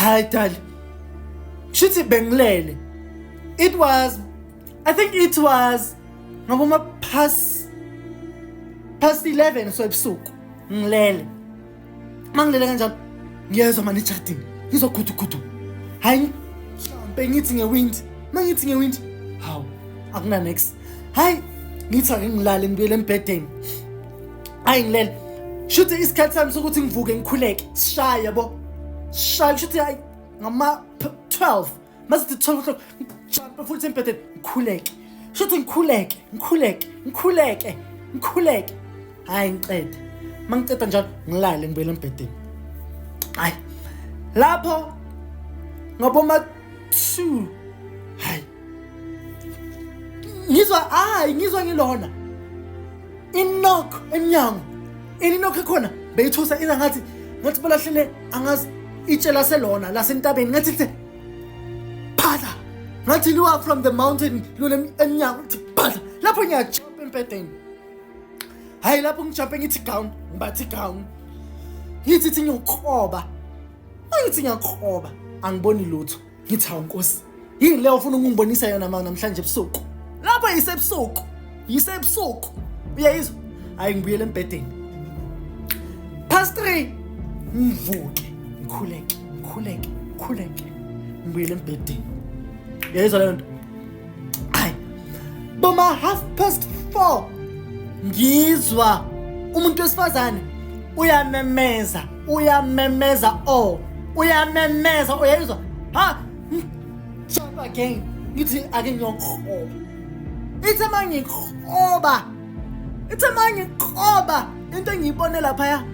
Hayi dali. Shithi bengilele. I think it was ngaboma past 11 so ebusuku. Ngilele. Mangilele kanjalo ngiyezwa manje ejardini. Ngizokhudu. Hayi mhlambe ngithi ngewind. Mangithi ngewind. Hawu akuna next. Hayi ngithi ake ngilale ngibuyele embedeni. Hayi ngilele. Shuthi isikhathi sami sokuthi ngivuke ngikhuleke. Sishaya yabo. Shuthi hayi ngama 12. Masithi 12 o'clock. Jump futhi embedeni ngikhuleke. Shuthi ngikhuleke. Hayi ngiqede. Mangiceda njalo ngilale ngibuyele embedeni. Hayi. Lapho ngaboma 2. Hayi. Ngizwa ngilona. Inokho emnyango. Inokho ekhona beyithusa ngathi balahlele angazi itshela selona la sentabeni ngathi lithe phala. Ngathi liwa from the mountain lona emnyango lithi phala. Lapho ngiyajump embedeni. Hayi lapho ngijumpe ngithi gown, ngibathi gown. Ngithi ngiyokhoba. Angiboni lutho. Ngithi hawu Nkosi. Yini leyo ufuna ukungibonisa yona namhlanje ebusuku? Lapho yisebusuku. Uyayizwa? Hayi ngibuyele embedeni. Past 3 ngivuke, ngikhuleke. Ngibuyele embedeni. Uyayizwa leyo nto? Hayi. Boma 4:30 ngizwa umuntu wesifazane uyamemeza, uyayizwa? Ha? Jump again. Ngithi ake ngiyokhoba. Ithe mangikhoba. Into engiyibone lapha ya.